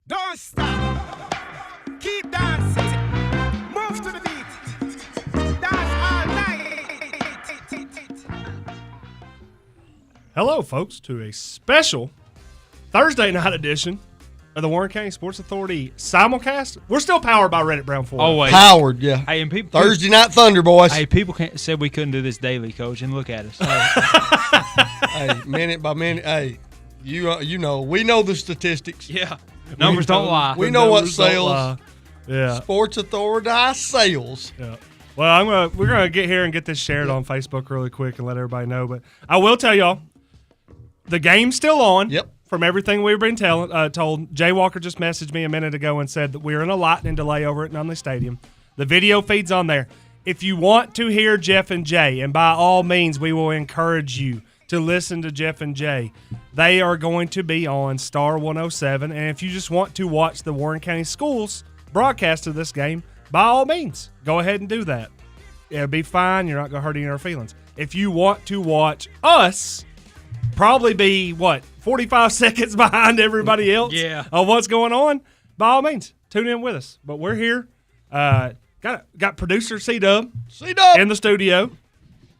Don't stop. Keep dancing. Move to the beat. Dance all night. Hello, folks, to a special Thursday night edition of the Warren County Sports Authority simulcast. We're still powered by Reddit Brown Ford. Always. Powered, yeah. Hey, and people, Thursday Night Thunder, boys. Hey, people said we couldn't do this daily, Coach, and look at us. Hey, minute by minute. Hey, you know, we know the statistics. Yeah. Numbers don't lie. We know what Numbers don't sales. lie. Yeah. Sports Authority sales. Yeah. Well, we're gonna get here and get this shared on Facebook really quick and let everybody know. But I will tell y'all, the game's still on. Yep. From everything we've been told, Jay Walker just messaged me a minute ago and said that we're in a lightning delay over at Nunley Stadium. The video feed's on there. If you want to hear Jeff and Jay, and by all means, we will encourage you to listen to Jeff and Jay. They are going to be on Star 107, and if you just want to watch the Warren County Schools broadcast of this game, by all means, go ahead and do that. It'll be fine. You're not going to hurt any of our feelings. If you want to watch us, probably be, 45 seconds behind everybody else on what's going on, by all means, tune in with us. But we're here. Got producer C-Dub in the studio.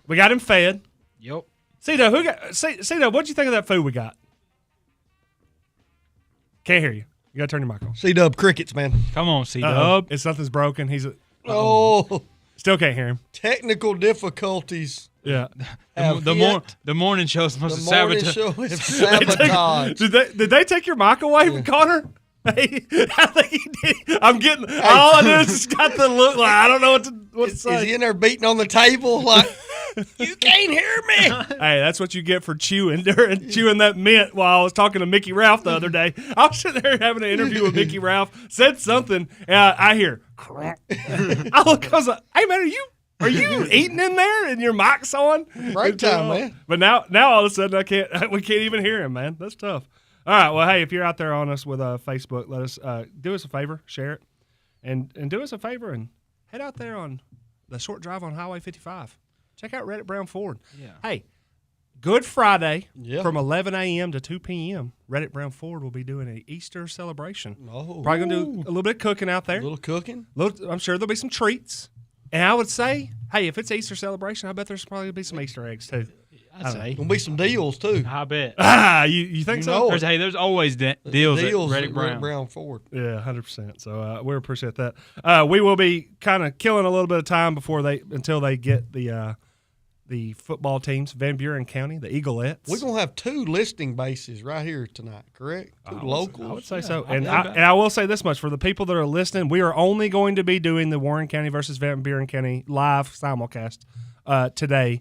We got him fed. Yep. C-Dub, C-Dub, what'd you think of that food we got? Can't hear you. You got to turn your mic on. C-Dub crickets, man. Come on, C-Dub. It's something's broken. Oh, Still can't hear him. technical difficulties. Yeah. The morning shows must The have morning sabotaged. show is sabotage. Did they take your mic away, Connor? Hey, I think he did. I'm getting all I do is just got the look like I don't know what to say. Is he in there beating on the table like, you can't hear me? Hey, that's what you get for chewing that mint while I was talking to Mickey Ralph the other day. I was sitting there having an interview with Mickey Ralph, said something, and I hear, I was like, hey, man, are you eating in there and your mic's on? Break time, man. But now all of a sudden we can't even hear him, man. That's tough. All right, well, hey, if you're out there on us with Facebook, let us do us a favor, share it, and do us a favor and head out there on the short drive on Highway 55. Check out Reddit Brown Ford. Yeah. Hey, Good Friday Yeah. from 11 a.m. to 2 p.m. Reddit Brown Ford will be doing an Easter celebration. Oh. Probably going to do a little bit of cooking out there. A little cooking. I'm sure there'll be some treats. And I would say, hey, if it's Easter celebration, I bet there's probably going to be some Easter eggs too. I'd say. Gonna be some deals too. I bet. You think You so? know There's always deals at at Reddick Brown Ford. Yeah, 100%. So we appreciate that. We will be kind of killing a little bit of time until they get the football teams, Van Buren County, the Eaglettes. We're gonna have two listing bases right here tonight, correct? Two locals. I would say so. And I will say this much for the people that are listening: we are only going to be doing the Warren County versus Van Buren County live simulcast today.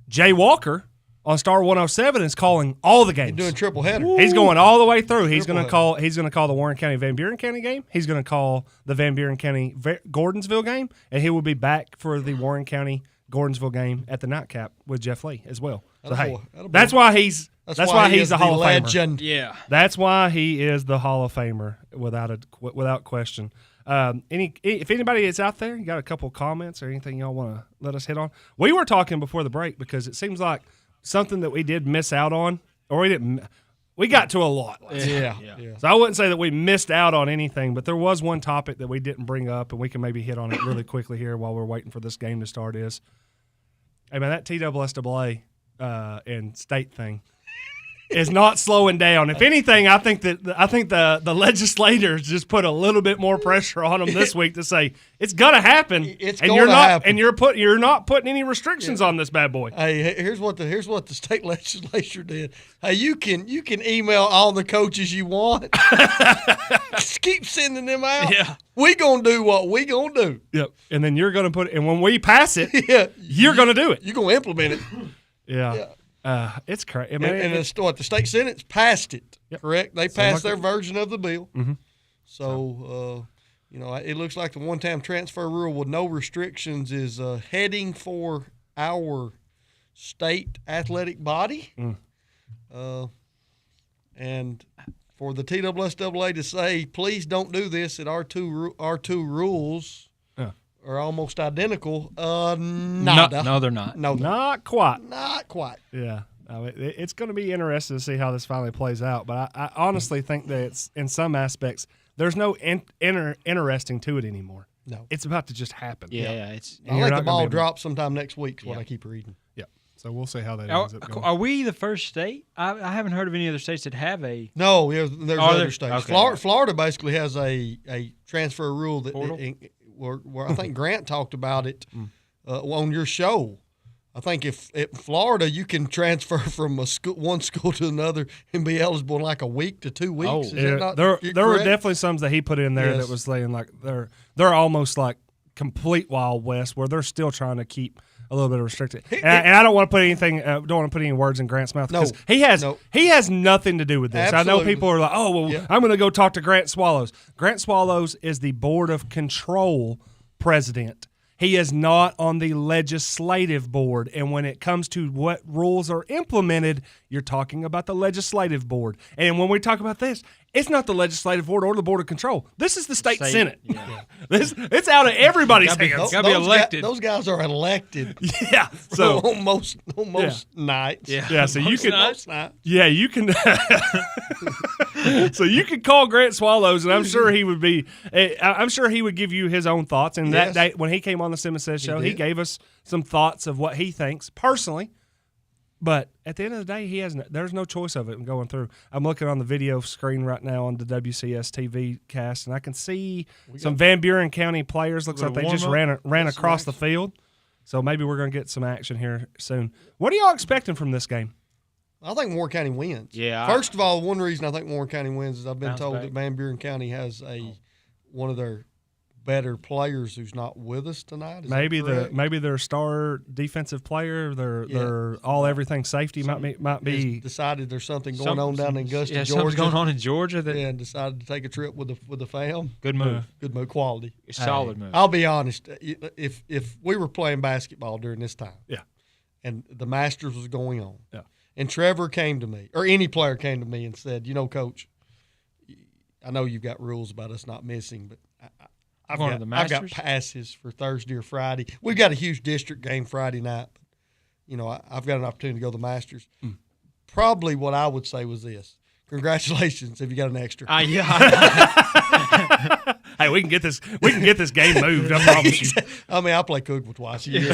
Jay Walker on Star 107 is calling all the games. He's doing triple header. He's going all the way through. He's going to Triple call the Warren County Van Buren County game. He's going to call the Van Buren County Gordonsville game, and he will be back for the Warren County Gordonsville game at the nightcap with Jeff Lee as well. So hey, that's why he's the Hall of legend. Famer. Yeah. That's why he is the Hall of Famer without question. If anybody is out there, you got a couple comments or anything y'all want to let us hit on? We were talking before the break because it seems like something that we did miss out on, or we got to a lot. Yeah. So I wouldn't say that we missed out on anything, but there was one topic that we didn't bring up, and we can maybe hit on it really quickly here while we're waiting for this game to start. Is, hey man, that TSSAA and state thing is not slowing down. If anything, I think the legislators just put a little bit more pressure on them this week to say it's gonna happen. You're not putting any restrictions on this bad boy. Hey, here's what the state legislature did. Hey, you can email all the coaches you want. Just keep sending them out. Yeah. We gonna do what we gonna do. Yep. And then you're gonna and when we pass it, Yeah. you're gonna do it. You're gonna implement it. Yeah. It's crazy. And the state Senate's passed it, correct? They passed their version of the bill. Mm-hmm. So, it looks like the one-time transfer rule with no restrictions is heading for our state athletic body. And for the TSSAA to say, please don't do this, that our two rules are almost identical. No, they're not. No, Not quite. not quite. Yeah. It's going to be interesting to see how this finally plays out. But I honestly think that it's, in some aspects, there's no interesting to it anymore. No. It's about to just happen. Yeah, it's. I think the ball drops sometime next week is what I keep reading. Yeah. So we'll see how that ends up going. Are we the first state? I haven't heard of any other states that have a. No, there's other states. Okay. Florida basically has a transfer rule that Portal? where I think Grant talked about it on your show. I think if at Florida you can transfer from one school to another and be eligible in like a week to 2 weeks. Oh, Is that not there were correct? definitely some that he put in there that was saying like they're almost like complete Wild West where they're still trying to keep a little bit of restricted. And I don't want to put anything. Don't want to put any words in Grant's mouth because he has nothing to do with this. Absolutely. I know people are like, oh well, I'm going to go talk to Grant Swallows. Grant Swallows is the Board of Control president. He is not on the legislative board. And when it comes to what rules are implemented, you're talking about the legislative board. And when we talk about this, it's not the legislative board or the Board of Control. This is the state Senate. Yeah. It's out of everybody's hands. Got to be elected. Those guys are elected. Yeah. So on most nights. Yeah. So you can. Most nights. Yeah, you can. So you could call Grant Swallows, and I'm sure he would be. I'm sure he would give you his own thoughts. And that day when he came on the Simmons Says show, he gave us some thoughts of what he thinks personally. But at the end of the day, there's no choice of it going through. I'm looking on the video screen right now on the WCS TV cast, and I can see some Van Buren County players. Looks like they just ran across the field. So maybe we're going to get some action here soon. What are y'all expecting from this game? I think Warren County wins. Yeah. First of all, one reason I think Warren County wins is I've been told that Van Buren County has one of their better players who's not with us tonight. Is maybe that their star defensive player, their all everything safety might be decided there's something going on down in Augusta, Georgia. Something's going on in Georgia and decided to take a trip with the fam. Good move. Good move. Quality. Solid move. I'll be honest. If we were playing basketball during this time, and the Masters was going on, and Trevor came to me, or any player came to me and said, Coach, I know you've got rules about us not missing, but I've got passes for Thursday or Friday. We've got a huge district game Friday night. I've got an opportunity to go to the Masters. Probably what I would say was this. Congratulations if you got an extra. Hey, we can get this game moved, I promise you. I mean, I play Cookville twice a year.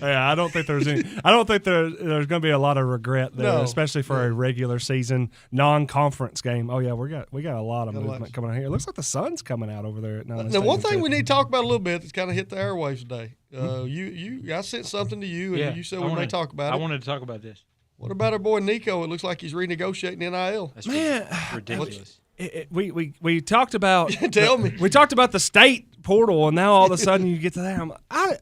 Yeah, I don't think there's going to be a lot of regret there, especially for a regular season non-conference game. Oh yeah, we got a lot of movement coming out here. It looks like the sun's coming out over there at Nine. Now, one thing we need to talk about a little bit that's kind of hit the airwaves today. I sent something to you, and you said we may talk about it. I wanted to talk about this. What about our boy Nico? It looks like he's renegotiating NIL. That's ridiculous. We talked about tell me. We talked about the state portal, and now all of a sudden you get to that.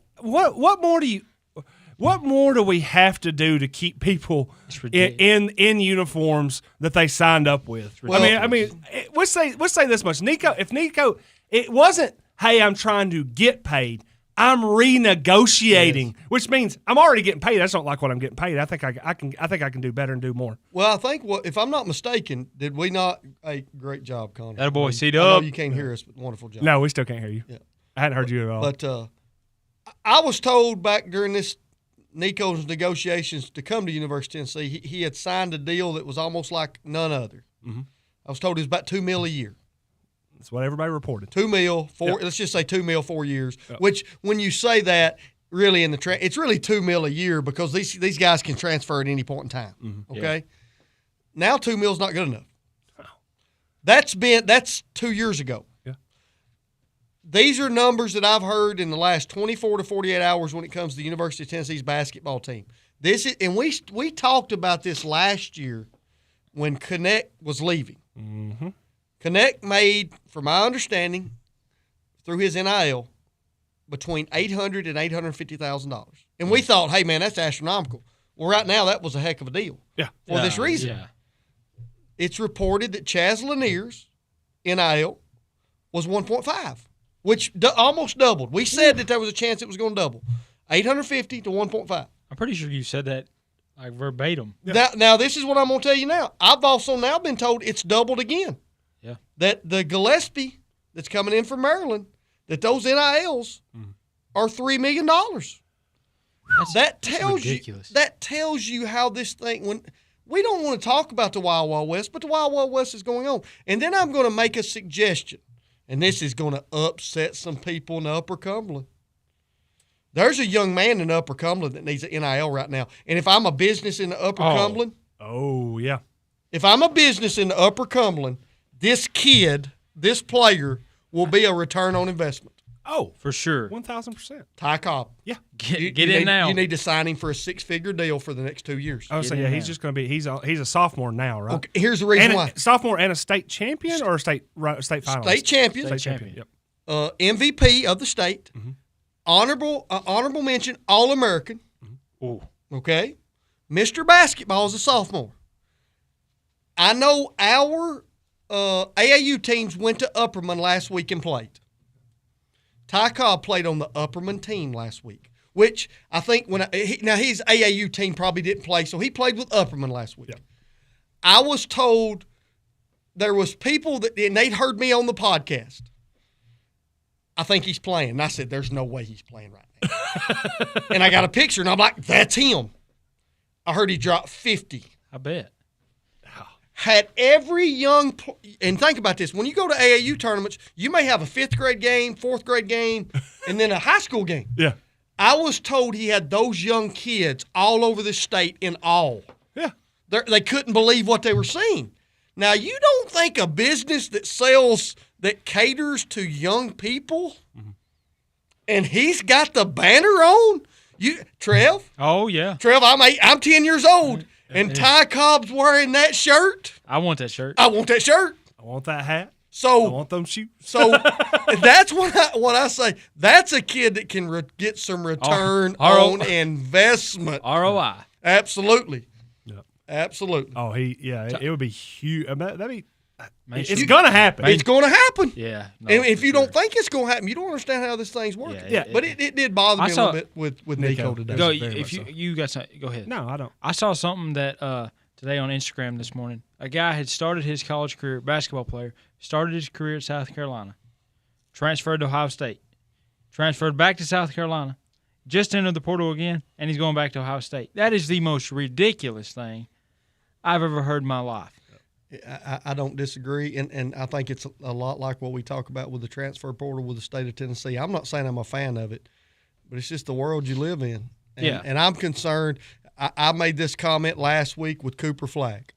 What more do we have to do to keep people in uniforms that they signed up with? I mean, let's say this much, Nico. If Nico, it wasn't, hey, I'm trying to get paid. I'm renegotiating, which means I'm already getting paid. I just don't like what I'm getting paid. I think I can do better and do more. Well, I think if I'm not mistaken, did we not? Hey, great job, Connie. That boy, C-Dub. I know you can't hear us, but wonderful job. No, we still can't hear you. Yeah. I hadn't heard you at all. But I was told back during this Nico's negotiations to come to University of Tennessee, he had signed a deal that was almost like none other. Mm-hmm. I was told it was about $2 million a year. That's what everybody reported. $2 million, let's just say $2 million 4 years, which when you say that, really it's really $2 million a year because these guys can transfer at any point in time. Mm-hmm. Okay? Yeah. Now $2 million's not good enough. Oh. That's 2 years ago. Yeah. These are numbers that I've heard in the last 24 to 48 hours when it comes to the University of Tennessee's basketball team. We talked about this last year when Connect was leaving. Mm-hmm. Connect made, from my understanding, through his NIL, between $800,000 and $850,000. And we thought, hey, man, that's astronomical. Well, right now, that was a heck of a deal for this reason. Yeah. It's reported that Chaz Lanier's NIL was 1.5, which almost doubled. We said that there was a chance it was going to double. 850 to 1.5. I'm pretty sure you said that like verbatim. Yeah. Now, this is what I'm going to tell you now. I've also now been told it's doubled again. Yeah. That the Gillespie that's coming in from Maryland, that those NILs are $3 million. That tells ridiculous. That tells you how this thing. When we don't want to talk about the Wild Wild West, but the Wild Wild West is going on. And then I'm going to make a suggestion, and this is going to upset some people in Upper Cumberland. There's a young man in Upper Cumberland that needs an NIL right now. And if I'm a business in the Upper Cumberland, Oh, yeah. if I'm a business in the Upper Cumberland, this kid, this player, will be a return on investment. Oh, For sure. 1,000%. Ty Cobb. Yeah. Get You in need, now. You need to sign him for a 6-figure deal for the next 2 years. I was saying, in yeah, now. he's just going to be, he's a sophomore now, right? Okay, here's the reason And why. a sophomore and a state champion or a state finalist? State champion, State champion, yep. MVP of the state, honorable mention, All-American. Ooh. Okay, Mr. Basketball is a sophomore. I know our AAU teams went to Upperman last week and played. Ty Cobb played on the Upperman team last week, which I think now his AAU team probably didn't play, so he played with Upperman last week. Yep. I was told there was people and they'd heard me on the podcast. I think he's playing. And I said, there's no way he's playing right now. And I got a picture, and I'm like, that's him. I heard he dropped 50. I bet. Had every young and think about this, when you go to AAU tournaments, you may have a 5th grade game, 4th grade game, and then a high school game. Yeah. I was told he had those young kids all over the state in awe. Yeah. They couldn't believe what they were seeing. Now, you don't think a business that caters to young people, and he's got the banner on? Trev, Oh, yeah. I'm 10 years old, and Ty Cobb's wearing that shirt. I want that shirt. I want that shirt. I want that hat. I So, want them shoes. so that's what I say. That's a kid that can get some return R- on investment. ROI. Absolutely. Yep. Absolutely. Oh, it would be huge. That'd be. Man, It's gonna happen. It's going to happen. Yeah. No, And if for you sure. don't think it's going to happen, you don't understand how this thing's working. Yeah, But it did bother me I a saw- little bit with Nico today. Go, very if much so. you got something, go ahead. No, I don't. I saw something that today on Instagram this morning. A guy had started his college career, basketball player, started his career at South Carolina, transferred to Ohio State, transferred back to South Carolina, just entered the portal again, and he's going back to Ohio State. That is the most ridiculous thing I've ever heard in my life. I don't disagree, and I think it's a lot like what we talk about with the transfer portal with the state of Tennessee. I'm not saying I'm a fan of it, but it's just the world you live in. And, Yeah. And I'm concerned. I made this comment last week with Cooper Flagg.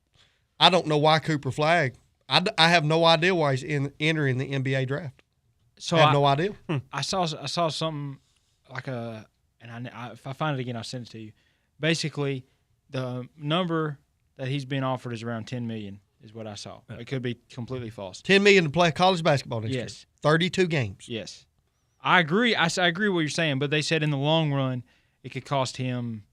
I don't know why Cooper Flagg. I have no idea why he's entering the NBA draft. So I have no idea. I saw something like and if I find it again, I'll send it to you. Basically, the number that he's being offered is around $10 million. Is what I saw. It could be completely false. $10 million to play college basketball next year. Yes. 32 games. Yes, I agree. I agree with what you're saying, but they said in the long run, it could cost him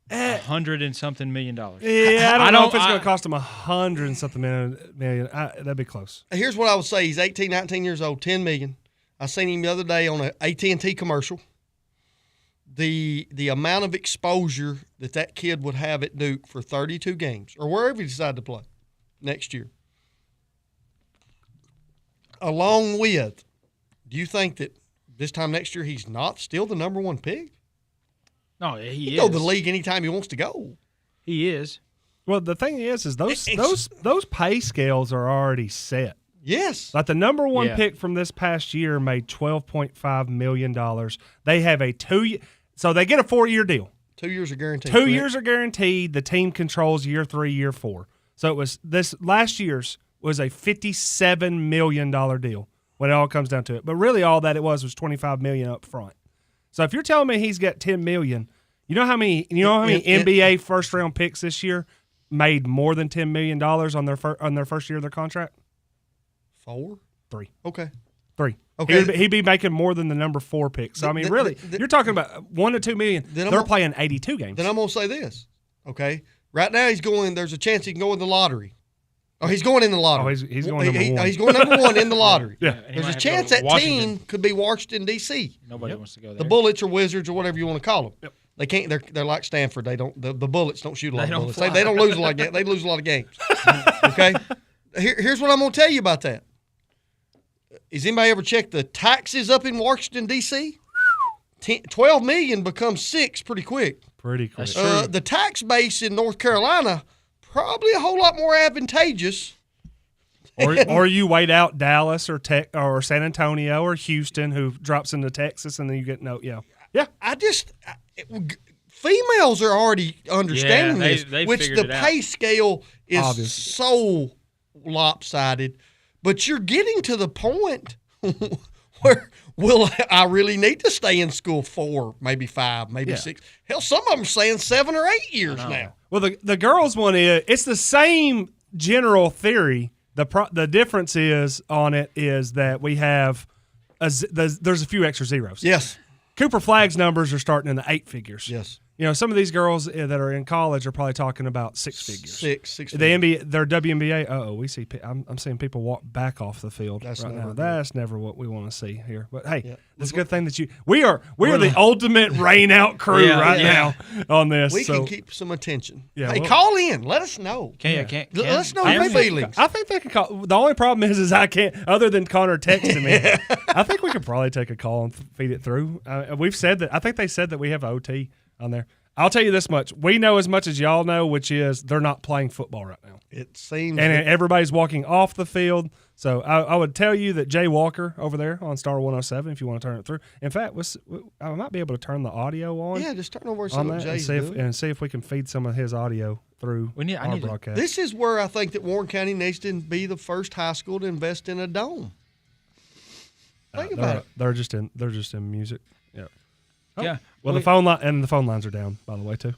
$100 and something million. Yeah, I don't know if it's I- going to cost him $100 and something million. That'd be close. Here's what I would say. He's 18, 19 years old, $10 million. I seen him the other day on an AT&T commercial. The amount of exposure that kid would have at Duke for 32 games or wherever he decided to play next year. Along with, do you think that this time next year he's not still the number one pick? No, he He is. can go to the league anytime he wants to go. He is. Well, the thing is those pay scales are already set. Yes. Like the number one Yeah. pick from this past year made $12.5 million. They have a 2 so they get a 4-year deal. 2 years are guaranteed. 2 correct? years are guaranteed. The team controls year 3, year 4. So it was this last year's was a $57 million deal when it all comes down to it. But really all that it was $25 million up front. So if you're telling me he's got $10 million, you know how many NBA first round picks this year made more than $10 million on their first year of their contract? 4? 3. Okay. 3. Okay. He'd be making more than the number 4 pick. So I mean, really, you're talking about $1 to $2 million. Then They're playing 82 games. Then I'm going to say this, okay? Right now there's a chance he can go in the lottery. Oh, he's going in the lottery. Oh, he's going number 1. He's going number 1 in the lottery. Yeah. He There's might a have to chance go to that Washington. team could be Washington, D.C. Nobody wants to go there. The Bullets or Wizards or whatever you want to call them. Yep. They can't. They're like Stanford. They don't. The Bullets don't shoot a lot They of don't bullets. fly. They don't lose a lot. They lose a lot of games. Okay. Here's what I'm going to tell you about that. Has anybody ever checked the taxes up in Washington D.C.? 12 million becomes 6 pretty quick. Pretty quick. That's true. The tax base in North Carolina probably a whole lot more advantageous. Or you wait out Dallas or San Antonio or Houston, who drops into Texas, and then you get Females are already understanding Yeah, this, they which figured the it out. pay scale is Obviously. so lopsided. But you're getting to the point where will I really need to stay in school 4, maybe 5, maybe 6? Hell, some of them are saying 7 or 8 years now. Well, the girls one it's the same general theory. The difference is on it is that we have there's a few extra zeros. Yes. Cooper Flagg's numbers are starting in the 8 figures. Yes. You know, some of these girls that are in college are probably talking about 6 figures. Six. The NBA, their WNBA. We see. I'm seeing people walk back off the field That's right never now. good. That's never what we want to see here. But hey, Yeah. it's a good thing that we are the ultimate rain out crew Yeah. now on this. We so, can keep some attention. Yeah, Hey, well- call in. Let us know. Can't. Let us know I your think feelings. I think they can call. The only problem is I can't. Other than Connor texting me, I think we could probably take a call and feed it through. We've said that. I think they said that we have OT on there. I'll tell you this much: we know as much as y'all know, which is they're not playing football right now, It seems. and everybody's walking off the field. So I would tell you that Jay Walker over there on Star 107, if you want to turn it through. In fact, I might be able to turn the audio on. yeah, just turn over and see on what that and Jay's doing. see if we can feed some of his audio through I our need to- broadcast. This is where I think that Warren County needs to be the first high school to invest in a dome. Think about it. They're just in music. Yeah. Yeah. Well, the phone lines are down, by the way, too.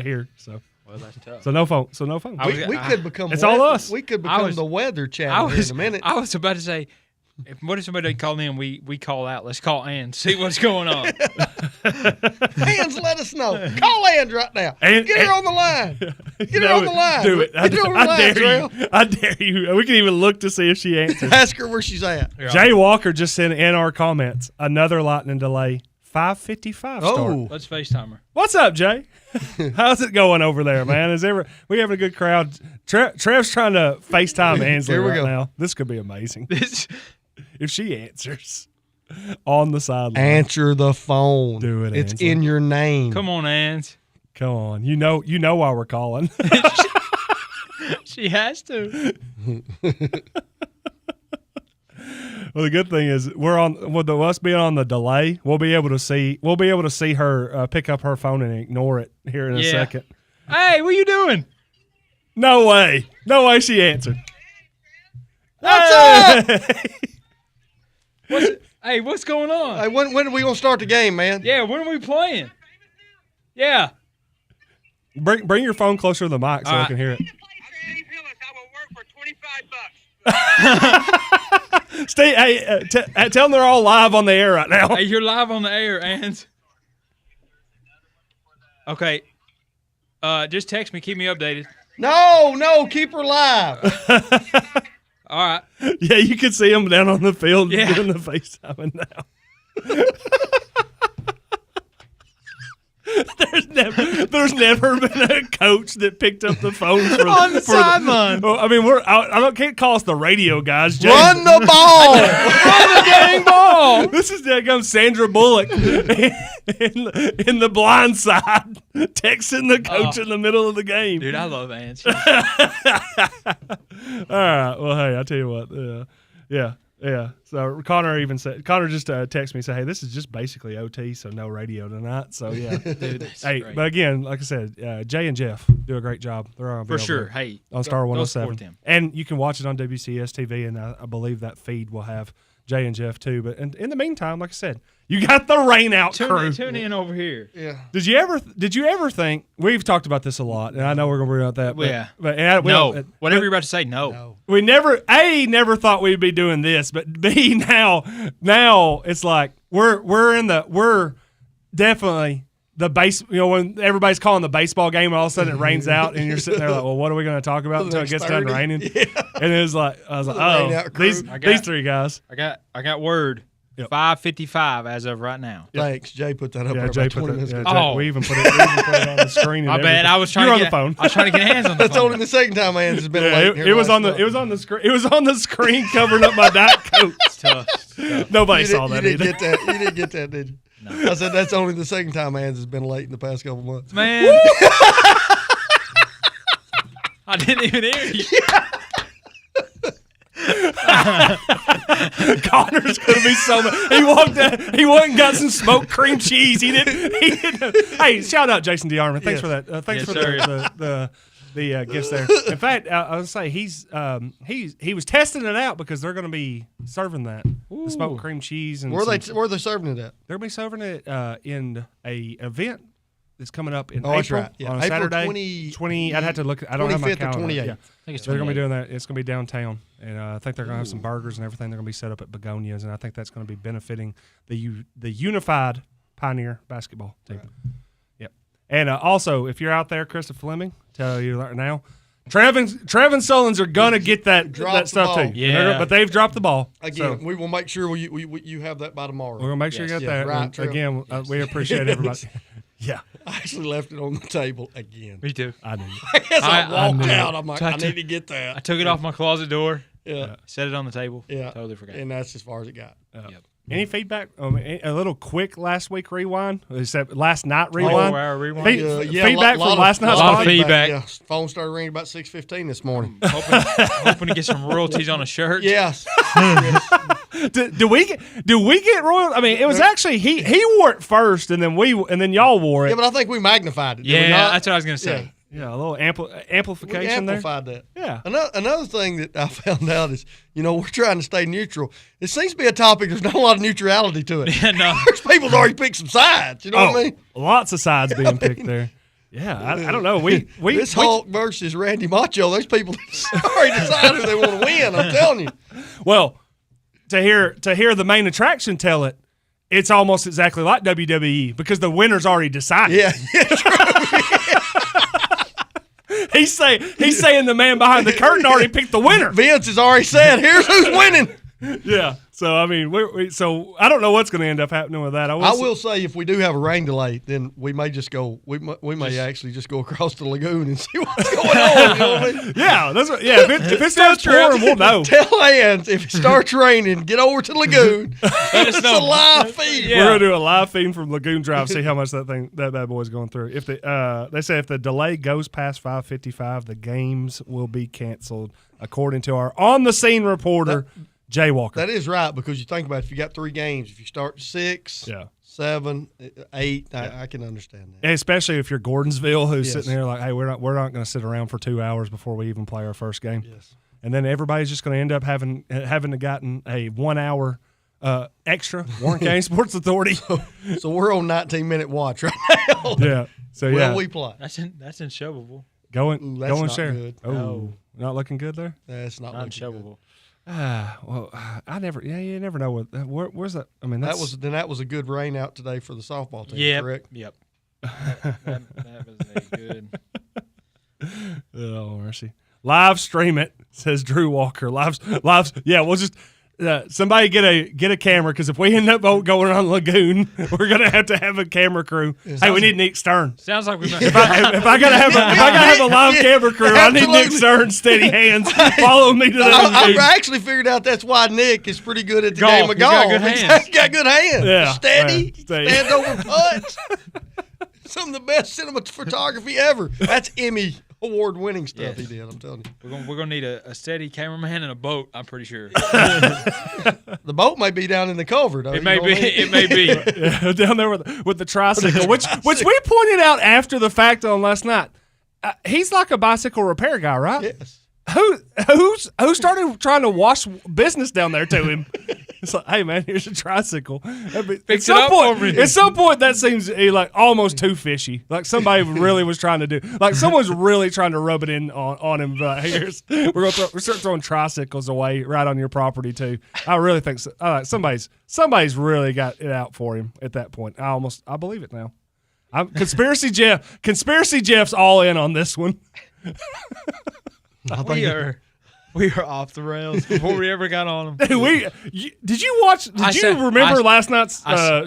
Here, so Well, that's tough. no phone. So no phone. I was- We could become. It's all us. We could I become was- the weather channel here in a minute. I was about to say, what if somebody called in? We call out. Let's call Ann. See what's going on. Hands, let us know. Call Ann right now. And- Get her on the line. Get her on the line. Do it. Get her on the line, dare Trail. you. I dare you. We can even look to see if she answers. Ask her where she's at. Jay Walker just sent in our comments another lightning delay. 5:55 start. Oh, Let's FaceTime her. What's up, Jay? How's it going over there, man? We having a good crowd? Trev's trying to FaceTime Ansley Here we right go. now. This could be amazing This if she answers on the sideline. answer the phone. Do it, It's Ansley. in your name. come on, Ann. Come on, you know why we're calling. She has to. Well, the good thing is with us being on the delay, we'll be able to see her pick up her phone and ignore it here in a Yeah. second. Hey, what you doing? No way she answered. What's up? Hey, what's going on? Hey, when are we gonna start the game, man? Yeah, when are we playing? Yeah. Bring your phone closer to the mic so I can hear it. I will work for $25. Steve, hey, tell them they're all live on the air right now. Hey, you're live on the air, Ann. Okay. Just text me. Keep me updated. No, keep her live. All right. Yeah, you can see them down on the field Yeah. doing the FaceTiming now. There's never been a coach that picked up the phone On the sideline. Well, I mean, can't call us the radio guys. Jay. Run the ball. Dang ball. This is daggum Sandra Bullock in the blind side, texting the coach in the middle of the game. Dude, I love Ann. All right. Well, hey, I tell you what. Yeah. So Connor just texted me and said, "Hey, this is just basically OT, so no radio tonight." So yeah. Dude, that's Hey, great. but again, like I said, Jay and Jeff do a great job. They're on For sure. Hey, on Star go 107, support them. and you can watch it on WCS TV, and I believe that feed will have Jay and Jeff too. But in the meantime, like I said, you got the rain out crew. Tune in over here. Yeah. Did you ever think we've talked about this a lot, and I know we're going to bring up that. But, Yeah. But No. Whatever you're about to say, no. we never thought we'd be doing this, but B now it's like we're definitely the base. You know, when everybody's calling the baseball game, and all of a sudden it rains out, and you're sitting there like, well, what are we going to talk about until it gets done 30. raining? And it was like I was like, rain out oh, crew. these three guys. I got word. Yep. 5:55 as of right now. Thanks. Jay put that up Yeah, there Jay about put 20 that. minutes Yeah, ago. Jay, Oh. we even put it on the screen. And My bad. everything. I was trying You're to on the phone. I was trying to get hands on the That's phone. only the second time Ann has been Yeah, late. it was on the screen. It was on the screen covering up my Diet Coke. It's tough. Nobody You saw didn't that either. get that. You didn't get that, did you? I said that's only the second time Hans has been late in the past couple months. Man. I didn't even hear you. Connor's gonna be so mad. He walked out. He went and got some smoked cream cheese. He didn't. Hey, shout out Jason DeArmond. Thanks for that. Thanks for the gifts there. In fact, I was say he was testing it out because they're going to be serving that the smoked cream cheese and Where are they serving it at? they're going to be serving it in a event that's coming up in that's April right. Yeah. on a April Saturday. 20. I'd have to look. I don't have my 25th or calendar. 28th. Yeah. I think it's They're going to be 28. doing that. It's going to be downtown, and I think they're going to have some burgers and everything. They're going to be set up at Begonias, and I think that's going to be benefiting the unified Pioneer basketball team. Right. Yep. And also, if you're out there, Krista Fleming, tell you right now, Trevin Sullins are going to get that stuff ball. too. Yeah. But they've dropped the ball. Again, So we will make sure you have that by tomorrow. we're going to make sure you Yes. get that. Right, And Trev. again, we appreciate everybody. Yeah, I actually left it on the table again. Me too. I knew. As I I walked knew out, it. I'm like, So I I took- need to get I that. took it off my closet door, Yeah. set it on the table. Yeah. Totally forgot. And that's as far as it got. Yep. Any feedback? A little quick last week rewind. Except last night rewind. 4-hour rewind. Feedback from last night's lot of pod? feedback. Yeah. Phone started ringing about 6:15 this morning. Hoping to get some royalties on a shirt. Yes. Do we get royal? I mean, it was actually he wore it first, and then y'all wore it. Yeah, but I think we magnified it. did we Yeah, not? that's what I was going to say. Yeah, a little We amplification there. amplified that. Yeah. Another thing that I found out is, we're trying to stay neutral. It seems to be a topic. There's not a lot of neutrality to it. No. There's people that already picked some sides. You know what I mean? Lots of sides being picked there. Yeah, I don't know. This Hulk versus Randy Macho. There's people that already decided who they want to win. I'm telling you. well, to hear the main attraction tell it, it's almost exactly like WWE because the winner's already decided. Yeah. He's saying the man behind the curtain already picked the winner. Vince has already said, "Here's who's winning." Yeah. So I mean, so I don't know what's going to end up happening with that. I will say, if we do have a rain delay, then we may just go. We may actually just go across the lagoon and see what's going on. You know what I mean? Yeah, that's what. Yeah, if it starts pouring, we'll know. Tell Hans if it starts raining, get over to the lagoon. It's a live feed. We're gonna do a live feed from Lagoon Drive, see how much that bad boy's going through. If they say if the delay goes past 5:55, the games will be canceled, according to our on the scene reporter, Jay Walker. That is right, because you think about it, if you got 3 games, if you start 6, 7, 8, I can understand that. And especially if you're Gordonsville, who's Yes. sitting there like, hey, we're not going to sit around for 2 hours before we even play our first game. Yes. And then everybody's just going to end up having to gotten a 1 hour extra. Warren County Sports Authority. So we're on 19-minute watch right now. Yeah. So yeah, Will we play? That's inshovable. go Ooh, and that's not share. good. Oh, No. not looking good there. That's not looking good. Unshovable. Well, I never. Yeah, you never know where's that. I mean, That was a good rain out today for the softball team. Yep. Correct. Yep. that was a good. Oh mercy. Live stream it, says Drew Walker. Live. Yeah, we'll just somebody get a camera, because if we end up going on Lagoon, we're gonna have to have a camera crew. Hey, we need Nick Stern. Sounds like we might. If I gotta have a live camera crew, I need Nick Absolutely. Stern steady hands. Follow me to I that. actually figured out that's why Nick is pretty good at the Golf. game of He's got golf. good He's hands. got good hands. Yeah. Steady, Yeah. Steady. stands over putts. Some of the best cinema photography ever. That's Emmy award-winning stuff Yes. he did, I'm telling you. We're gonna need a steady cameraman and a boat. I'm pretty sure. The boat may be down in the culvert. Though, It you may know be. what I mean? It may be. Yeah, down there with the tricycle, which we pointed out after the fact on last night. He's like a bicycle repair guy, right? Yes. Who started trying to wash business down there to him? It's like, hey man, here's a tricycle. Fix it up for me. At some point, that seems like almost too fishy. Like somebody really was trying to do. Like someone's really trying to rub it in on him. But we're start throwing tricycles away right on your property too. I really think so. Somebody's really got it out for him at that point. I believe it now. Conspiracy Jeff's all in on this one. We are off the rails before we ever got on them. Did you watch? Did you remember last night's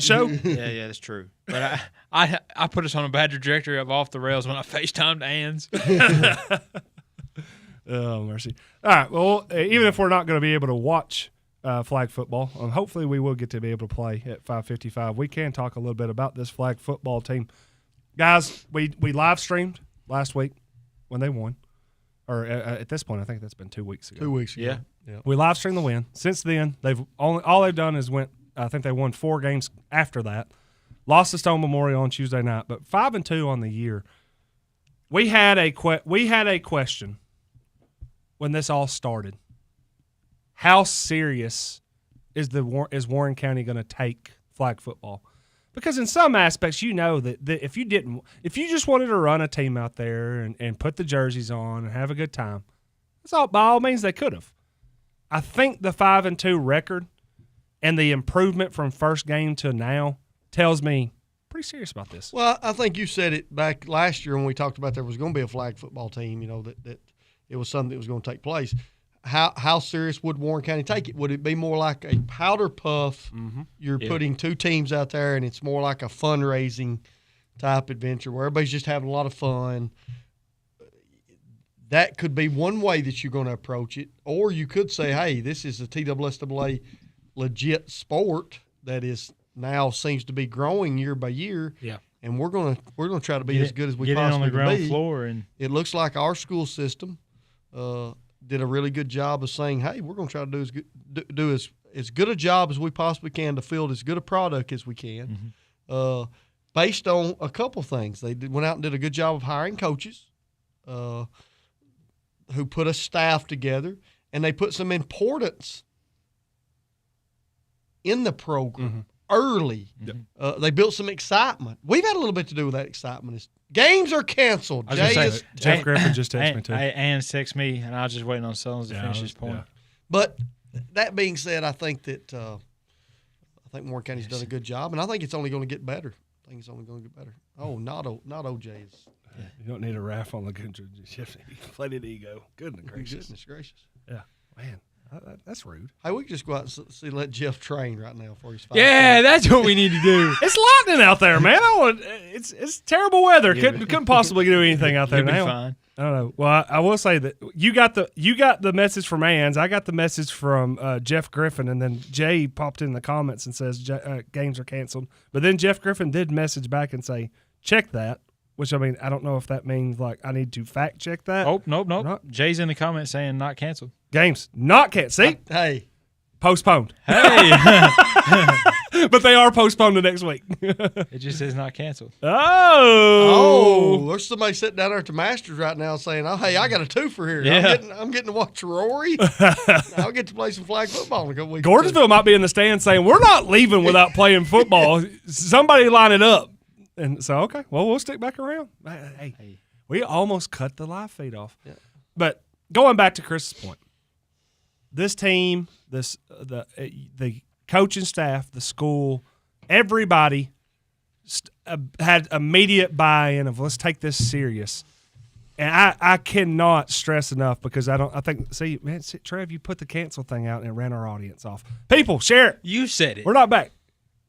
show? Yeah, that's true. But I put us on a bad trajectory of off the rails when I FaceTimed Ans. Oh mercy! All right. Well, even if we're not going to be able to watch flag football. Hopefully, we will get to be able to play at 5:55. We can talk a little bit about this flag football team, guys. We live streamed last week when they won, or at this point, I think that's been 2 weeks ago. 2 weeks ago. Yeah. We live streamed the win. Since then, all they've done is went. I think they won 4 games after that. Lost to Stone Memorial on Tuesday night, but 5-2 on the year. We had a question when this all started. How serious is Warren County going to take flag football? Because in some aspects, you know that if you just wanted to run a team out there and put the jerseys on and have a good time, that's all. By all means, they could have. I think the 5-2 record and the improvement from first game to now tells me pretty serious about this. Well, I think you said it back last year when we talked about there was going to be a flag football team, that it was something that was going to take place. How serious would Warren County take it? Would it be more like a powder puff? Mm-hmm. You're putting 2 teams out there, and it's more like a fundraising type adventure where everybody's just having a lot of fun. That could be one way that you're going to approach it. Or you could say, hey, this is a TSSAA legit sport that is now seems to be growing year by year. Yeah. And we're gonna try to be as good as we get possibly in on the ground be. floor, and It looks like our school system did a really good job of saying, hey, we're going to try to do as good a job as we possibly can to field as good a product as we can, based on a couple things. They went out and did a good job of hiring coaches who put a staff together, and they put some importance in the program early. They built some excitement. We've had a little bit to do with that excitement. Games are canceled. I was gonna say, Jeff Griffin just texted me too. Ann texted me, and I was just waiting on Sullins to finish his point. Yeah. But that being said, I think that Warren County's done a good job, and I think it's only going to get better. Oh, not OJ is. You don't need a raf on the good. Inflated ego. Goodness gracious. Yeah, man, that's rude. Hey, we can just go out and let Jeff train right now for his 5K. Yeah, that's what we need to do. It's lightning out there, man. It's terrible weather. Couldn't possibly do anything out there You'll now. be fine. I don't know. Well, I will say that you got the message from Ann's. I got the message from Jeff Griffin, and then Jay popped in the comments and says games are canceled. But then Jeff Griffin did message back and say, check that. Which, I mean, I don't know if that means like I need to fact check that. Oh, nope. Jay's in the comments saying not canceled. Games not canceled. See, Hey, postponed. Hey, But they are postponed to next week. it just says not canceled. there's somebody sitting down there at the Masters right now saying, "Oh, hey, I got a twofer here. Yeah. I'm getting to watch Rory. I'll get to play some flag football in a couple weeks." Gordonsville might be in the stands saying, we're not leaving without playing football. Somebody line it up. And so, okay, well, we'll stick back around. Hey, we almost cut the live feed off. Yeah. But going back to Chris's point, this team, the coaching staff, the school, everybody had immediate buy-in of let's take this serious. And I cannot stress enough because Trev, you put the cancel thing out and it ran our audience off. People, share it. You said it. We're not back.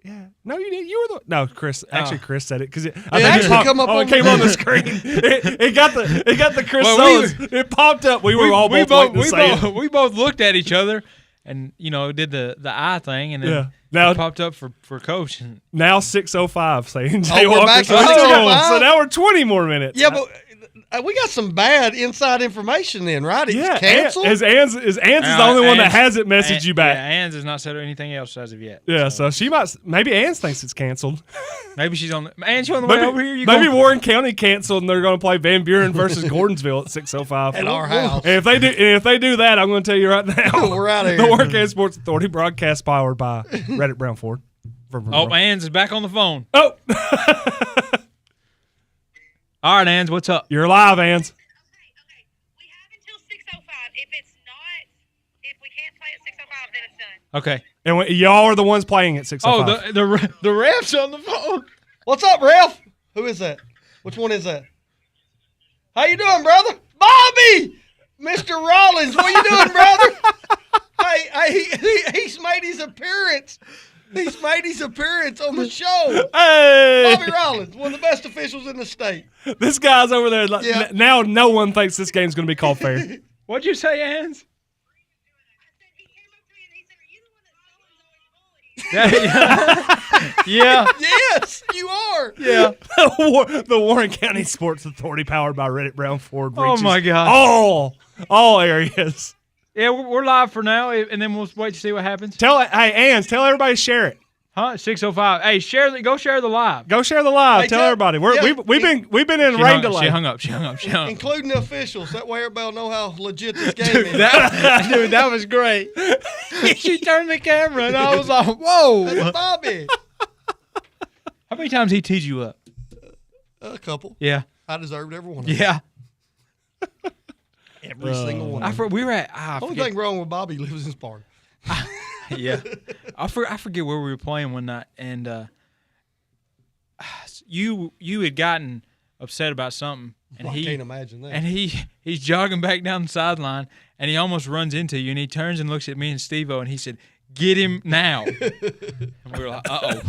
Yeah. No, you didn't. You were the no, Chris. Actually, Chris said it because it come up on came the- on the screen. it got the Chris Well, Sullins. It popped up. We were all both waiting to say it. we both looked at each other and did the eye thing, and then Yeah. Now it popped up for coach. And now 6:05 saying Jay we're Walker. back So, at 6:05? so now we're 20 more minutes. Yeah, but we got some bad inside information then, right? It's canceled. Is Ann's is the only one that hasn't messaged you back. Yeah, Ann's has not said anything else as of yet. Yeah, so she might. Maybe Ann's thinks it's canceled. Maybe she's on. Ann's you on the way over here. Maybe Warren County canceled and they're going to play Van Buren versus Gordonsville at 6:05 At our house. And if they do that, I'm going to tell you right now, We're outta The here. Warren County Sports Authority broadcast powered by Reddit Brown Ford. Ann's is back on the phone. Oh, All right, Ann's, what's up? you're live, Ann's. Okay. We have until 6:05. If we can't play at 6:05, then it's done. Okay. And y'all are the ones playing at 6:05. Oh, the ref's on the phone. What's up, Ralph? Who is that? Which one is that? How you doing, brother? Bobby! Mr. Rollins, what you doing, brother? He's made his appearance. He's made his appearance on the show. Hey, Bobby Rollins, one of the best officials in the state. this guy's over there. Like, Yeah. Now no one thinks this game's going to be called fair. What'd you say, Ann's? I said he came up to me and he said, "Are you Yeah. Yes, you are. Yeah. The Warren County Sports Authority, powered by Reddit Brown Ford. Oh, reaches my God. all areas. Yeah, we're live for now, and then we'll wait to see what happens. Hey, Ans, tell everybody to share it. Huh? 6:05. Hey, go share the live. Go share the live. Hey, tell tell- everybody. yeah, We've been in rain delay. She hung up. She hung up. Including the officials. That way everybody will know how legit this game is. Dude, that was great. She turned the camera, and I was like, whoa. That's Bobby. How many times he teed you up? A couple. Yeah. I deserved every one of them. Yeah. Every single one. We were at. I Only forget. thing wrong with Bobby lives in Sparta. Yeah. I forget where we were playing one night, and you had gotten upset about something, and I can't imagine that. and he's jogging back down the sideline, and he almost runs into you, and he turns and looks at me and Steve-O, and he said, "Get him now." And we were like, "Uh-oh."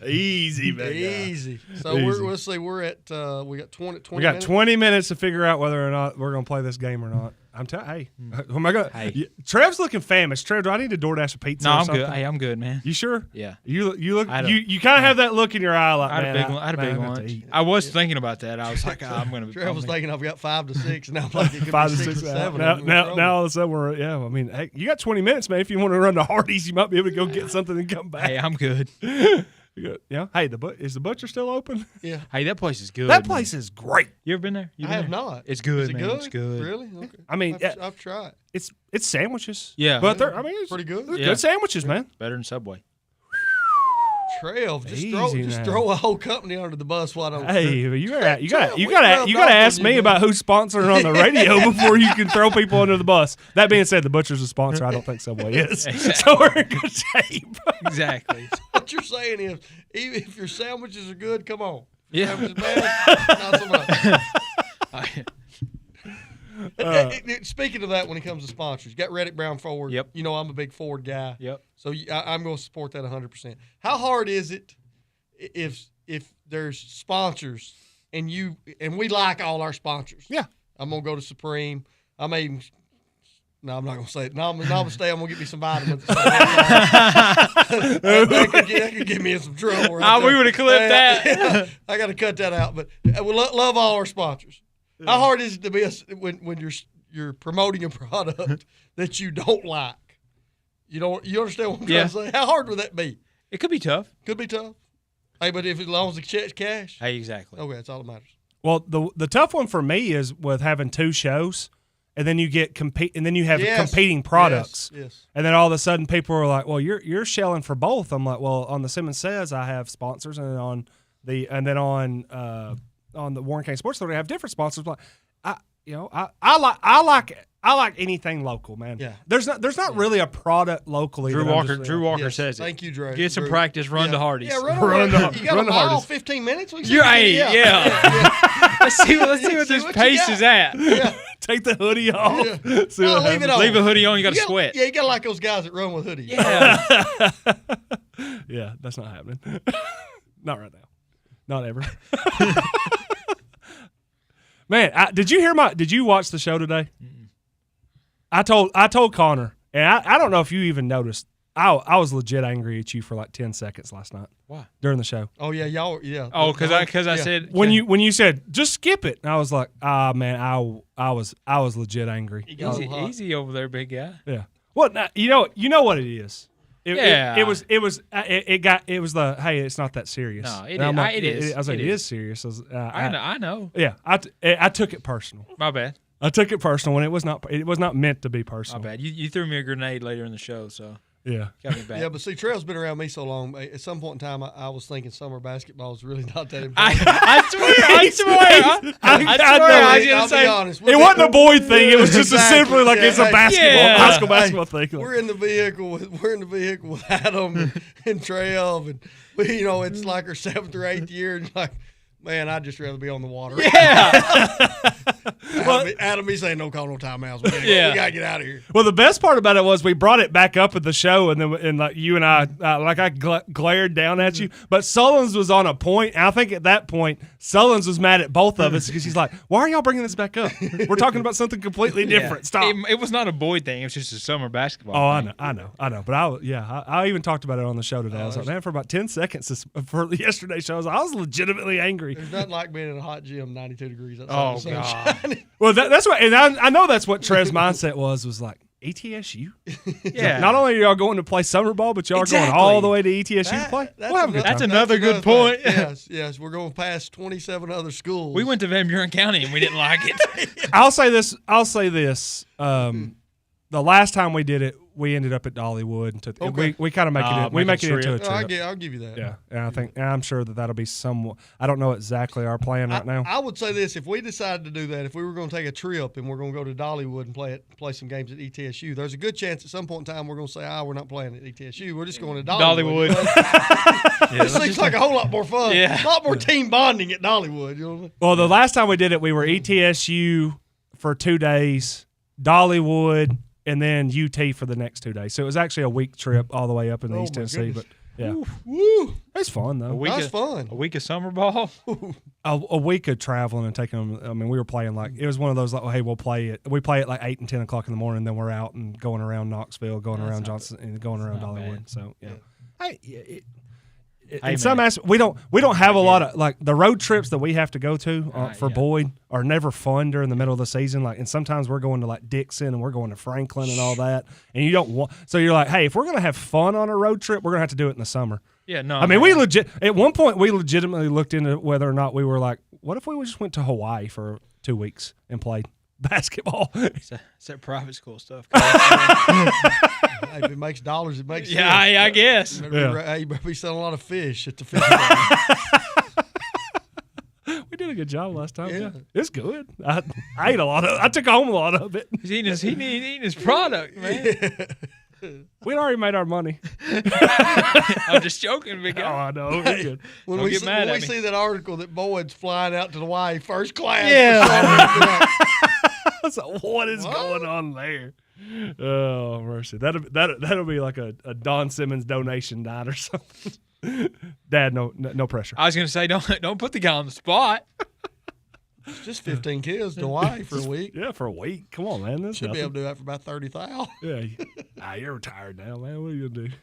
Easy, man. Easy. So Easy. let's see. We're at we got 20 We got minutes. 20 minutes to figure out whether or not we're going to play this game or not. I'm telling. Hey, oh my God. Hey. Trev's looking famished. Trev, do I need to DoorDash a pizza? No, or I'm something? good. Hey, I'm good, man. You sure? Yeah. You look. I had a- You kind of have that look in your eye, like I had man. a big, I had a man, big I have to lunch. eat. I was thinking about that. I was like, I'm gonna. Trev was thinking I've got 5 to 6, and now I'm like it could 5 be to 6 6 or now, 7. now all of a sudden we're I mean, hey, you got 20 minutes, man. If you want to run to Hardee's, you might be able to go get something and come back. Hey, I'm good. Yeah. Hey, is the butcher still open? Yeah. Hey, that place is good. That man. place is great. You ever been there? You I been have there? not. It's good, Is it man. good? It's good. Really? Okay. I mean, I've tried. it's sandwiches. Yeah. but they're it's Pretty good. They're Yeah. good sandwiches, man. Better than Subway. Trev, Easy just now. throw a whole company under the bus. Why don't Hey, you gotta Trev, we gotta rubbed off ask on me you, about who's sponsoring on the radio before you can throw people under the bus. That being said, the butcher's a sponsor. I don't think Subway is, so we're in good shape. Exactly. What you're saying is, even if your sandwiches are good, come on. Yeah. Sandwiches bad, not so much. Speaking of that, when it comes to sponsors, you got Reddick Brown Ford. Yep. You know I'm a big Ford guy. Yep. So I'm going to support that 100%. How hard is it if there's sponsors and we like all our sponsors? Yeah. I'm going to go to Supreme. I may even. No, I'm not going to say it. No, I'm going to stay. I'm going to get me some vitamins. that could get me in some trouble. Right We there. would have clipped that. Yeah, I got to cut that out. But we love all our sponsors. How hard is it to be when you're promoting a product that you don't like? You understand what I'm trying to say? How hard would that be? It could be tough. Could be tough. Hey, but if as long as it's cash, Hey, exactly. okay, that's all that matters. Well, the tough one for me is with having two shows, and then you get and then you have Yes. competing products. Yes. And then all of a sudden, people are like, "Well, you're shelling for both." I'm like, "Well, on the Simmons Says, I have sponsors, and on the Warren County Sports Authority, I have different sponsors." But I like anything local, man. Yeah. There's not really a product locally. Drew that I'm Walker. just- Drew Walker Yes. says it. Thank you, Drew. Get some Drew. practice. Run Yeah. to Hardee's. Yeah, Run run to- You got run a to mile, Hardee's. 15 minutes? We can You're see- yeah. Let's see what See this what you pace got. is at. Yeah. Take the hoodie off. Yeah. See No, what leave it happens. on. Leave a hoodie on. You got to You gotta- sweat. Yeah, you got to like those guys that run with hoodies. Yeah. Yeah, that's not happening. Not right now. Not ever. Man, did you watch the show today? I told Connor, and I don't know if you even noticed. I was legit angry at you for like 10 seconds last night. Why? During the show. Oh, yeah, y'all, yeah. Oh, because I Yeah. said When you said just skip it, and I was like, man, I was legit angry. You got a little hot. easy over there, big guy. Yeah. Well, now, you know what it is. It was the hey, it's not that serious. No, it And I'm is. like, It is. I was like, It it is. is serious. I know. Yeah, I took it personal. My bad. I took it personal when it was not meant to be My personal. bad. You threw me a grenade later in the show, so Yeah. got me back. Yeah, but see, Trev's been around me so long. At some point in time, I was thinking summer basketball is really not that important. I swear. I swear. I was gonna I'll say. be honest. It wasn't a boy thing. It was just Exactly. simply like Yeah, it's a hey, basketball, yeah. high school Hey, basketball thing. We're in the vehicle with Adam and Trev, and it's like our 7th or 8th year, and like Man, I'd just rather be on the water. Yeah. Adam, he's saying no call, no timeouts. We gotta get out of here. Well, the best part about it was we brought it back up at the show, and like you and I, I glared down at you. But Sullins was on a point. I think at that point, Sullins was mad at both of us because he's like, "Why are y'all bringing this back up? We're talking about something completely different. Stop." It was not a Boyd thing. It was just a summer basketball. Oh, thing. I know. But I even talked about it on the show today. I was like, man, for about 10 seconds for yesterday's show, I was legitimately angry. There's nothing like being in a hot gym, 92 degrees outside the sunshine. Well, that's what, and I know that's what Trev's mindset was like, ETSU? Yeah. Not only are y'all going to play summer ball, but y'all are going all the way to ETSU to play. We'll have a good That's time. another good point. Yes. We're going past 27 other schools. We went to Van Buren County and we didn't like it. I'll say this. The last time we did it, we ended up at Dollywood. And we kind of make it. We make it into a trip. I'll give you that. Yeah, and I'm sure that'll be somewhat. I don't know exactly our plan right now. I would say this: if we decided to do that, if we were going to take a trip and we're going to go to Dollywood and play some games at ETSU, there's a good chance at some point in time we're going to say, we're not playing at ETSU. We're just going to Dollywood. It seems like a whole lot more fun. Yeah. A lot more team bonding at Dollywood. You know what I mean? Well, the last time we did it, we were ETSU for 2 days, Dollywood, and then UT for the next 2 days. So it was actually a week trip all the way up in East Tennessee. Goodness. But yeah, Woo! it's fun though. That's fun. A week of summer ball. A week of traveling and taking them. I mean, we were playing it was one of those like, hey, we'll play it. We play it like 8 and 10 o'clock in the morning. Then we're out and going around Knoxville, going around Johnson, and going around Dollywood. bad. So yeah. Hey, in some man. aspects, we don't have a lot of like the road trips that we have to go to for yeah. Boyd are never fun during the middle of the season. Like, and sometimes we're going to like Dixon and we're going to Franklin and all that, and you don't want. So you're like, hey, if we're gonna have fun on a road trip, we're gonna have to do it in the summer. Yeah, no. I mean, at one point we legitimately looked into whether or not we were like, what if we just went to Hawaii for 2 weeks and played basketball? It's that private school stuff. Hey, if it makes dollars, it makes Yeah, sense. I guess. You better be selling a lot of fish at the fish market. We did a good job last time. Yeah. It's good. I ate a lot of. I took home a lot of it. He's eating his product, man. We'd already made our money. I'm just joking, big Oh, guy. I know. It's good. When Don't we get mad at me. see that article that Boyd's flying out to Hawaii first class. Yeah. So what is going on there? Oh mercy! That'll be like a Don Simmons donation night or something. Dad, no pressure. I was gonna say don't put the guy on the spot. It's just 15 kids to Hawaii for a week. Yeah, for a week. Come on, man. That's Should be able nothing. to do that for about 30,000. Yeah. You're retired now, man. What are you gonna do?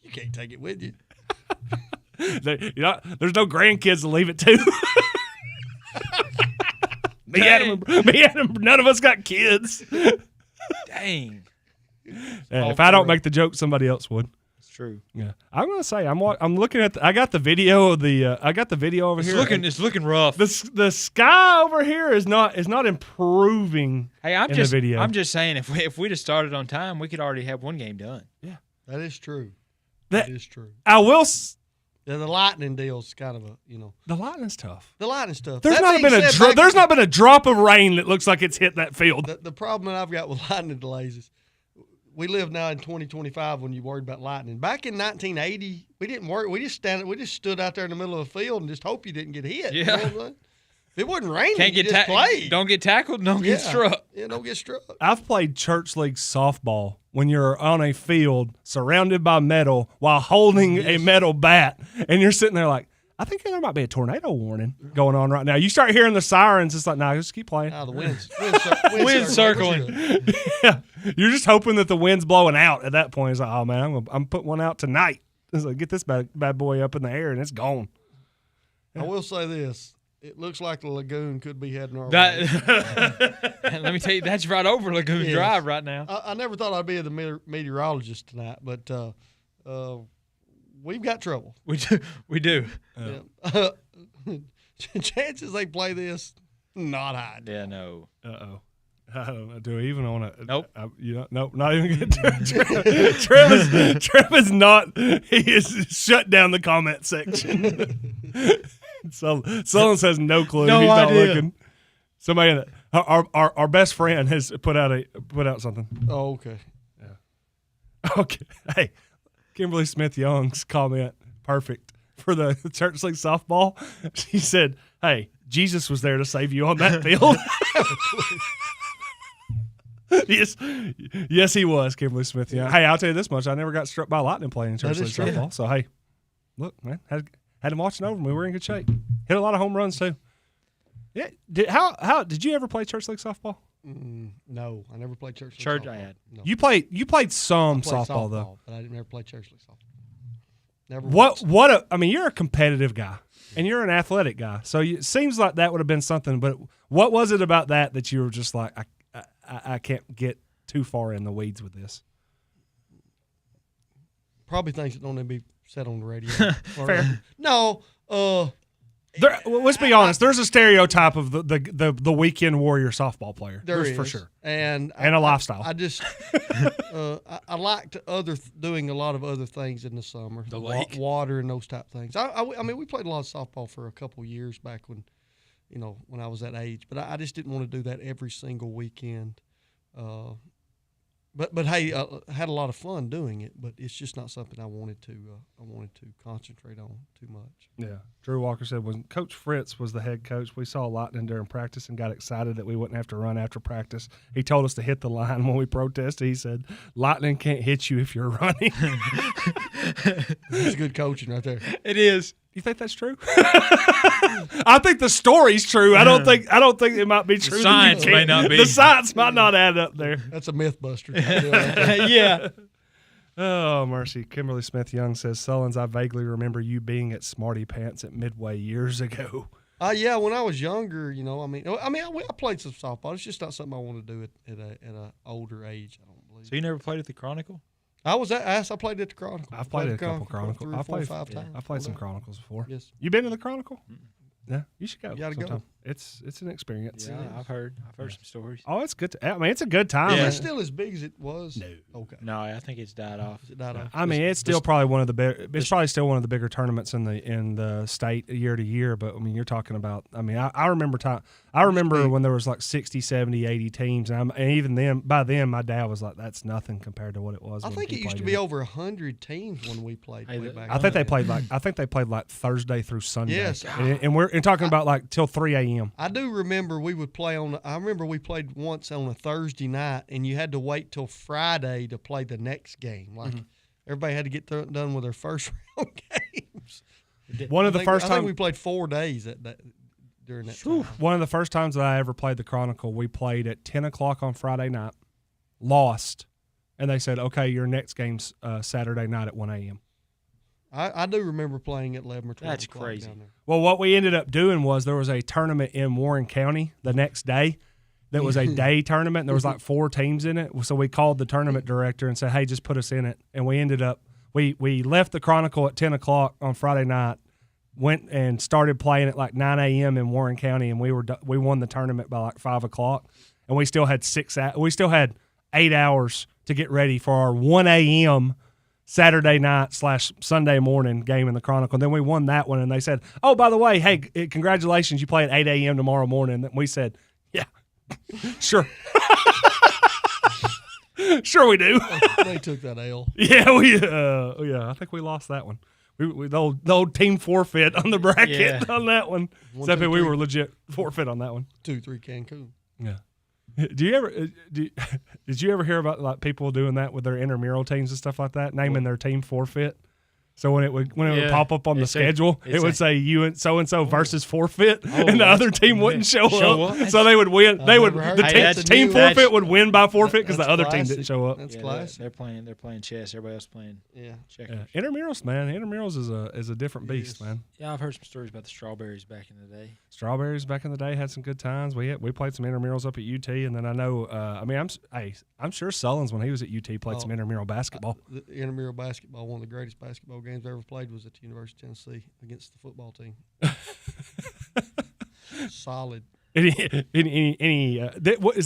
You can't take it with you. There's no grandkids to leave it to. Me, Adam, none of us got kids. Dang, And if I don't make the joke, somebody else would. it's true. Yeah, I'm gonna say I'm looking at. I got the video of the. I got the video over here. It's looking rough. The sky over here is not improving. Hey, I'm in just the video. I'm just saying if we'd have started on time, we could already have one game done. That is true. That- That is true. I will. Yeah, the lightning deal's kind of The lightning's tough. the lightning stuff. There's That not being been said, there's not been a drop of rain that looks like it's hit that field. The problem that I've got with lightning delays is we live now in 2025 when you worried about lightning. Back in 1980, we didn't worry. We just stood out there in the middle of the field and just hope you didn't get hit. You know what I'm saying? If it wasn't raining, Can't you get just played. Don't get tackled. Don't get struck. Yeah, don't get struck. I've played church league softball when you're on a field surrounded by metal while holding a metal bat, and you're sitting there like, I think there might be a tornado warning going on right now. You start hearing the sirens, it's like, nah, just keep playing. Now the wind's circling. Yeah, you're just hoping that the wind's blowing out at that point. It's like, oh man, I'm putting one out tonight. It's like, get this bad boy up in the air and it's gone. I will say this. It looks like the lagoon could be heading our way. Let me tell you, that's right over Lagoon Yes. Drive right now. I never thought I'd be the meteorologist tonight, but we've got trouble. We do. Yeah. Chances they play this, not high. Yeah, no. Uh-oh. I don't know. Do we even want to? Nope. Nope. Not even good. Trev is not. He is shut down the comment section. So Sullins has no clue. No He's not idea. looking. Somebody, our best friend has put out something. Oh, okay. Okay. Hey, Kimberly Smith Young's comment. Perfect. for the church league softball. She said, "Hey, Jesus was there to save you on that field." yes, he was, Kimberly Smith. Yeah. Hey, I'll tell you this much: I never got struck by lightning playing church league softball. So hey, look, man, had him watching over me. We were in good shape. Hit a lot of home runs too. Yeah. Did you ever play church league softball? No, I never played church league Church, softball. I had. No. You played some I played softball though. but I never played church league softball. Never. I mean, you're a competitive guy and you're an athletic guy. So it seems like that would have been something, but what was it about that you were just like, I can't get too far in the weeds with this? Probably things that don't need to be said on the radio. Fair. No, let's be honest. There's a stereotype of the weekend warrior softball player. There There's is for sure, and a lifestyle. I just I liked doing a lot of other things in the summer, The lake. water, and those type things. I mean, we played a lot of softball for a couple years back when I was that age, but I just didn't want to do that every single weekend. But hey, I had a lot of fun doing it, but it's just not something I wanted to concentrate on too much. Yeah. Drew Walker said when Coach Fritz was the head coach, we saw Lightning during practice and got excited that we wouldn't have to run after practice. He told us to hit the line when we protested. He said, "Lightning can't hit you if you're running." It's good coaching right there. It is. You think that's true? I think the story's true. I don't think it might be true. science may not be. The science might not add up there. That's a myth buster. Yeah. Oh, mercy. Kimberly Smith Young says, Sullins, I vaguely remember you being at Smarty Pants at Midway years ago. Yeah, when I was younger, I played some softball. It's just not something I want to do at an older age, I don't believe. So you never played at the Chronicle? I played at the Chronicle. I've played at a couple Chronicle Chronicles. three or four or five times. I've played some Chronicles before. Yes. You been to the Chronicle? Yeah, you should go. You gotta go. sometime. It's an experience. Yeah, I've heard some stories. Oh, it's good. It's a good time. Is Yeah. it still as big as it was? No. Okay. No, I think it's died off. Is it died off? I mean, it's still probably one of the big. It's probably still one of the bigger tournaments in the state year to year. But I mean, you're talking about. I mean, I remember time. I remember when there was like 60, 70, 80 teams, and even then, by then, my dad was like, "That's nothing compared to what it was." I when think he it used to played be in over 100 teams when we played way back. I think they played like Thursday through Sunday. Yes. and we're talking about like till 3 a.m. I do remember we would play I remember we played once on a Thursday night, and you had to wait till Friday to play the next game. Like everybody had to get done with their first round games. One of the first I think times we played 4 days during that time. One of the first times that I ever played the Chronicle, we played at 10 o'clock on Friday night, lost, and they said, okay, your next game's Saturday night at 1 a.m. I do remember playing at 11 or 12 That's o'clock crazy. down there. Well, what we ended up doing was there was a tournament in Warren County the next day that was a day tournament, and there was like 4 teams in it. So we called the tournament director and said, hey, just put us in it. And we ended up we left the Chronicle at 10 o'clock on Friday night, went and started playing at like 9 a.m. in Warren County, and we won the tournament by like 5 o'clock, and we still had 8 hours to get ready for our 1 a.m. Saturday night / Sunday morning game in the Chronicle. And then we won that one, and they said, oh, by the way, hey, congratulations, you play at 8 a.m. tomorrow morning. And we said, yeah, sure. Sure we do. They took that L. Yeah, I think we lost that one. We the old team forfeit on the bracket on that one. Except that we were legit forfeit on that one. 2-3 Cancun. Yeah. Did you ever hear about like people doing that with their intramural teams and stuff like that, naming their team forfeit? So when it would pop up on the schedule, it would say you and so versus forfeit, and the other team wouldn't show up. So they would win. The team forfeit would win by forfeit because the other team didn't show up. That's classic. They're playing chess. Everybody else playing checkers. Intramurals, man. Intramurals is a different beast, man. Yeah, I've heard some stories about the strawberries back in the day. Strawberries back in the day had some good times. We played some intramurals up at UT, and then I know. I'm sure Sullins when he was at UT played some intramural basketball. The intramural basketball, one of the greatest basketball games I ever played was at the University of Tennessee against the football team. Solid. Is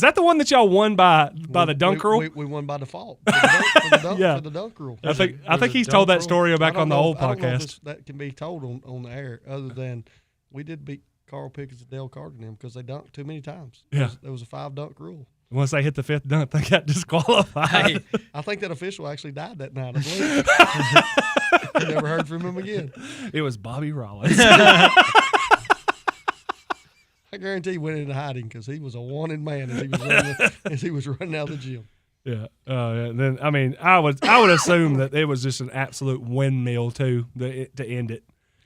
that the one that y'all won by the dunk rule? We won by default for the dunk rule. I think he's told that story back on the old I don't know if podcast. that can be told on the air, other than we did beat Carl Pickens and Dale Carter and them because they dunked too many times. Yeah. There was a 5-dunk rule. Once they hit the 5th dunk, they got disqualified. I think that official actually died that night, I believe. Never heard from him again. It was Bobby Rollins. I guarantee he went into hiding because he was a wanted man as he was running out of the gym. Yeah. Then I mean, I would assume that it was just an absolute windmill too to end it.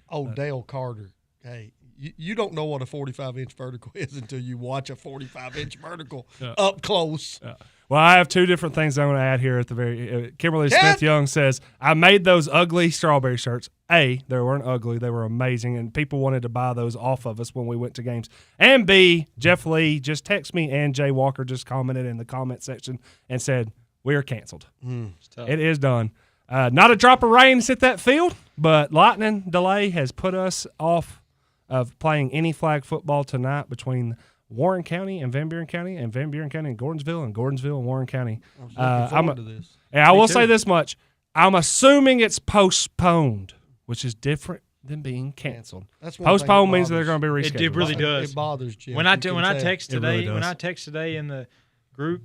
Oh, Dale Carter. Hey, you don't know what a 45-inch vertical is until you watch a 45-inch vertical up close. Well, I have two different things I'm going to add here at the very. Kimberly Smith Young says, "I made those ugly strawberry shirts. A, they weren't ugly; they were amazing, and people wanted to buy those off of us when we went to games. And B, Jeff Lee just texted me, and Jay Walker just commented in the comment section and said we are canceled. It is done. Not a drop of rain hit that field, but lightning delay has put us off of playing any flag football tonight between Warren County and Van Buren County, and Van Buren County and Gordonsville and Warren County. I was looking forward to this. And I will say this much. I'm assuming it's postponed, which is different than being canceled. That's one thing postponed that means that they're bothers- going to be rescheduled. It really does. It bothers Jeff. When I You can text tell. It really today, when does. I text today in the group,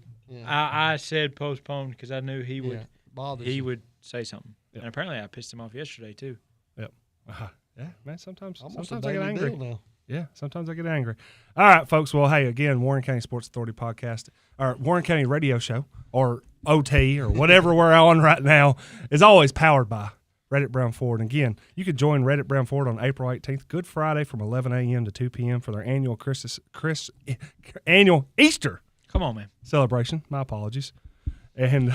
I said postponed because I knew he would bothers he you. would say something. And apparently I pissed him off yesterday too. Yep. Yeah, man. Sometimes Almost a I get daily angry. deal now. Yeah, sometimes I get angry. All right, folks. Well, hey, again, Warren County Sports Authority podcast, or Warren County Radio Show, or OT, or whatever we're on right now, is always powered by Reddit Brown Ford. And again, you can join Reddit Brown Ford on April 18th, Good Friday, from 11 a.m. to 2 p.m. for their annual annual Easter Come on, man. celebration. My apologies. And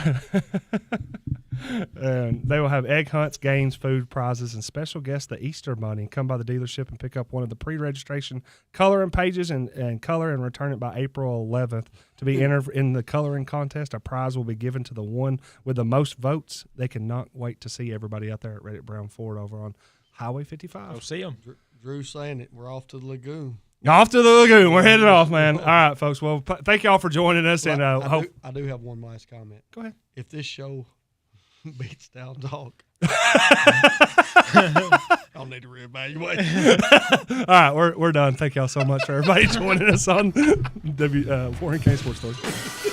and they will have egg hunts, games, food, prizes, and special guest, the Easter Bunny. Come by the dealership and pick up one of the pre-registration coloring pages and color and return it by April 11th. To be entered in the coloring contest, a prize will be given to the one with the most votes. They cannot wait to see everybody out there at Reddit Brown Ford over on Highway 55. Go see him. Drew's saying it. We're off to the lagoon. Off to the lagoon. We're headed off, man. All right, folks. Well, thank y'all for joining us. And I do have one last comment. Go ahead. If this show beats down dog, I'll need to reevaluate. All right, we're done. Thank y'all so much for everybody joining us on Warren County Sports Authority.